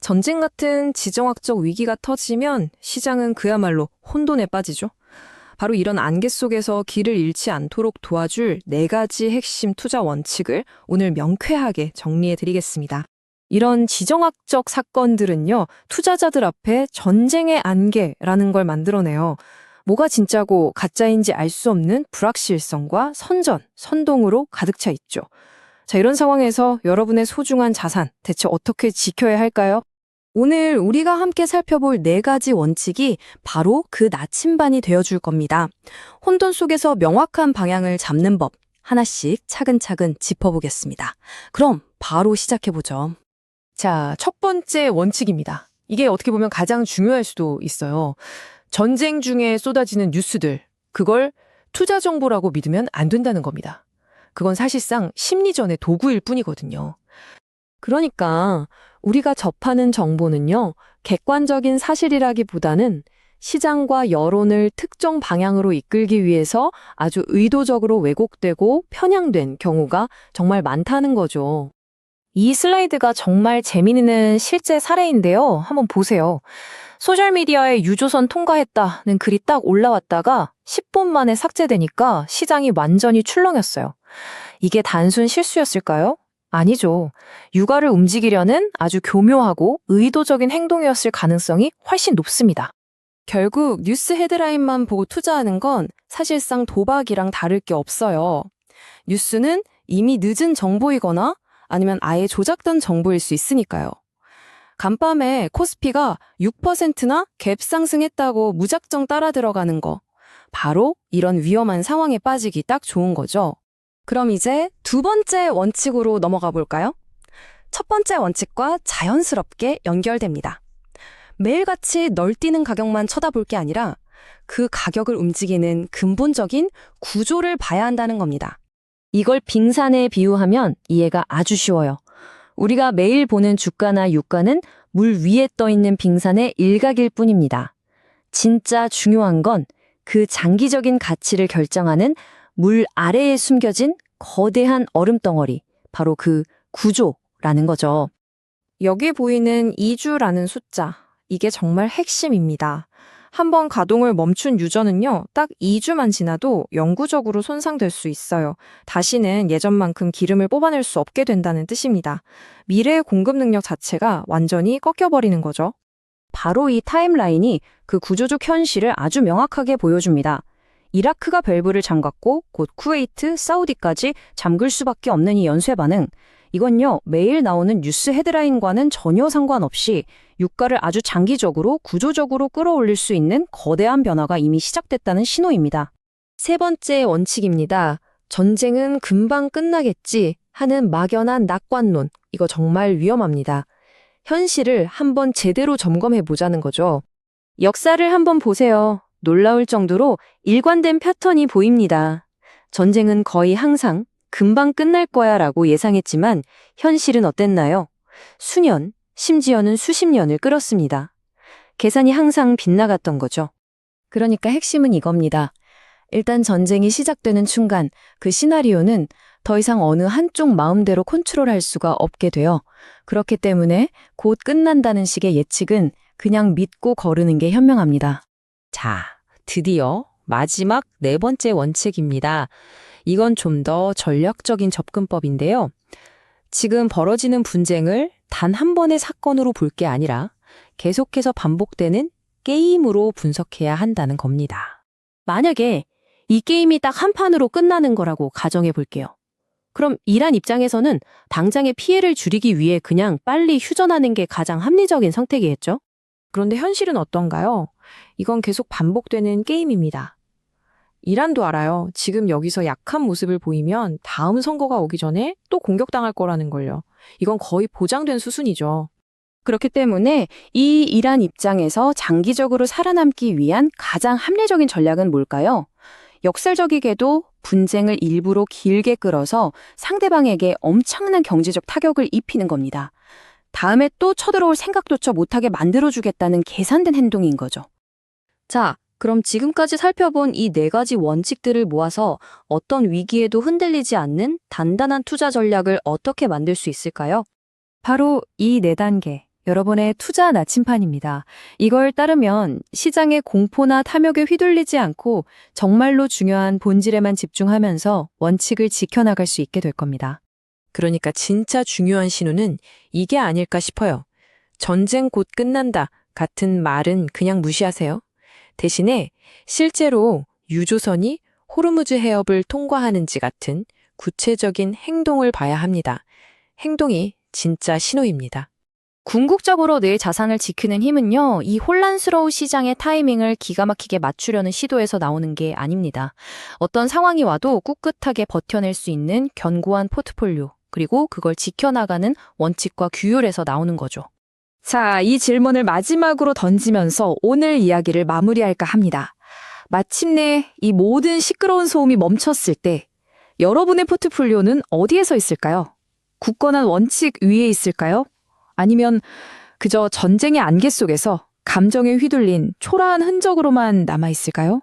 전쟁 같은 지정학적 위기가 터지면 시장은 그야말로 혼돈에 빠지죠. 바로 이런 안개 속에서 길을 잃지 않도록 도와줄 4가지 핵심 투자 원칙을 오늘 명쾌하게 정리해 드리겠습니다. 이런 지정학적 사건들은요, 투자자들 앞에 전쟁의 안개라는 걸 만들어내요. 뭐가 진짜고 가짜인지 알 수 없는 불확실성과 선동으로 가득 차 있죠. 자, 이런 상황에서 여러분의 소중한 자산 대체 어떻게 지켜야 할까요? 오늘 우리가 함께 살펴볼 4가지 원칙이 바로 그 나침반이 되어줄 겁니다. 혼돈 속에서 명확한 방향을 잡는 법 하나씩 차근차근 짚어보겠습니다. 그럼 바로 시작해보죠. 자, 첫 번째 원칙입니다. 이게 어떻게 보면 가장 중요할 수도 있어요. 전쟁 중에 쏟아지는 뉴스들, 그걸 투자 정보라고 믿으면 안 된다는 겁니다. 그건 사실상 심리전의 도구일 뿐이거든요. 그러니까 우리가 접하는 정보는요, 객관적인 사실이라기보다는 시장과 여론을 특정 방향으로 이끌기 위해서 아주 의도적으로 왜곡되고 편향된 경우가 정말 많다는 거죠. 이 슬라이드가 정말 재미있는 실제 사례인데요. 한번 보세요. 소셜미디어에 유조선 통과했다는 글이 딱 올라왔다가 10분 만에 삭제되니까 시장이 완전히 출렁였어요. 이게 단순 실수였을까요? 아니죠. 유가를 움직이려는 아주 교묘하고 의도적인 행동이었을 가능성이 훨씬 높습니다. 결국 뉴스 헤드라인만 보고 투자하는 건 사실상 도박이랑 다를 게 없어요. 뉴스는 이미 늦은 정보이거나 아니면 아예 조작된 정보일 수 있으니까요. 간밤에 코스피가 6%나 갭 상승했다고 무작정 따라 들어가는 거. 바로 이런 위험한 상황에 빠지기 딱 좋은 거죠. 그럼 이제 2번째 원칙으로 넘어가 볼까요? 첫 번째 원칙과 자연스럽게 연결됩니다. 매일같이 널뛰는 가격만 쳐다볼 게 아니라 그 가격을 움직이는 근본적인 구조를 봐야 한다는 겁니다. 이걸 빙산에 비유하면 이해가 아주 쉬워요. 우리가 매일 보는 주가나 유가는 물 위에 떠 있는 빙산의 일각일 뿐입니다. 진짜 중요한 건 그 장기적인 가치를 결정하는 물 아래에 숨겨진 거대한 얼음덩어리, 바로 그 구조라는 거죠. 여기 보이는 2주라는 숫자, 이게 정말 핵심입니다. 한번 가동을 멈춘 유저는요, 딱 2주만 지나도 영구적으로 손상될 수 있어요. 다시는 예전만큼 기름을 뽑아낼 수 없게 된다는 뜻입니다. 미래의 공급 능력 자체가 완전히 꺾여버리는 거죠. 바로 이 타임라인이 그 구조적 현실을 아주 명확하게 보여줍니다. 이라크가 밸브를 잠갔고 곧 쿠웨이트, 사우디까지 잠글 수밖에 없는 이 연쇄 반응. 이건요, 매일 나오는 뉴스 헤드라인과는 전혀 상관없이 유가를 아주 장기적으로 구조적으로 끌어올릴 수 있는 거대한 변화가 이미 시작됐다는 신호입니다. 세 번째 원칙입니다. 전쟁은 금방 끝나겠지 하는 막연한 낙관론. 이거 정말 위험합니다. 현실을 한번 제대로 점검해 보자는 거죠. 역사를 한번 보세요. 놀라울 정도로 일관된 패턴이 보입니다. 전쟁은 거의 항상 금방 끝날 거야 라고 예상했지만 현실은 어땠나요? 수년, 심지어는 수십 년을 끌었습니다. 계산이 항상 빗나갔던 거죠. 그러니까 핵심은 이겁니다. 일단 전쟁이 시작되는 순간 그 시나리오는 더 이상 어느 한쪽 마음대로 컨트롤할 수가 없게 돼요. 그렇기 때문에 곧 끝난다는 식의 예측은 그냥 믿고 거르는 게 현명합니다. 자, 드디어 마지막 4번째 원칙입니다. 이건 좀 더 전략적인 접근법인데요. 지금 벌어지는 분쟁을 단 한 번의 사건으로 볼 게 아니라 계속해서 반복되는 게임으로 분석해야 한다는 겁니다. 만약에 이 게임이 딱 한 판으로 끝나는 거라고 가정해 볼게요. 그럼 이란 입장에서는 당장의 피해를 줄이기 위해 그냥 빨리 휴전하는 게 가장 합리적인 선택이겠죠? 그런데 현실은 어떤가요? 이건 계속 반복되는 게임입니다. 이란도 알아요. 지금 여기서 약한 모습을 보이면 다음 선거가 오기 전에 또 공격당할 거라는 걸요. 이건 거의 보장된 수순이죠. 그렇기 때문에 이 이란 입장에서 장기적으로 살아남기 위한 가장 합리적인 전략은 뭘까요? 역설적이게도 분쟁을 일부러 길게 끌어서 상대방에게 엄청난 경제적 타격을 입히는 겁니다. 다음에 또 쳐들어올 생각조차 못하게 만들어주겠다는 계산된 행동인 거죠. 자, 그럼 지금까지 살펴본 이 4가지 원칙들을 모아서 어떤 위기에도 흔들리지 않는 단단한 투자 전략을 어떻게 만들 수 있을까요? 바로 이 4단계, 여러분의 투자 나침판입니다. 이걸 따르면 시장의 공포나 탐욕에 휘둘리지 않고 정말로 중요한 본질에만 집중하면서 원칙을 지켜나갈 수 있게 될 겁니다. 그러니까 진짜 중요한 신호는 이게 아닐까 싶어요. 전쟁 곧 끝난다 같은 말은 그냥 무시하세요. 대신에 실제로 유조선이 호르무즈 해협을 통과하는지 같은 구체적인 행동을 봐야 합니다. 행동이 진짜 신호입니다. 궁극적으로 늘 자산을 지키는 힘은요, 이 혼란스러운 시장의 타이밍을 기가 막히게 맞추려는 시도에서 나오는 게 아닙니다. 어떤 상황이 와도 꿋꿋하게 버텨낼 수 있는 견고한 포트폴리오, 그리고 그걸 지켜나가는 원칙과 규율에서 나오는 거죠. 자, 이 질문을 마지막으로 던지면서 오늘 이야기를 마무리할까 합니다. 마침내 이 모든 시끄러운 소음이 멈췄을 때 여러분의 포트폴리오는 어디에 서 있을까요? 굳건한 원칙 위에 있을까요? 아니면 그저 전쟁의 안개 속에서 감정에 휘둘린 초라한 흔적으로만 남아 있을까요?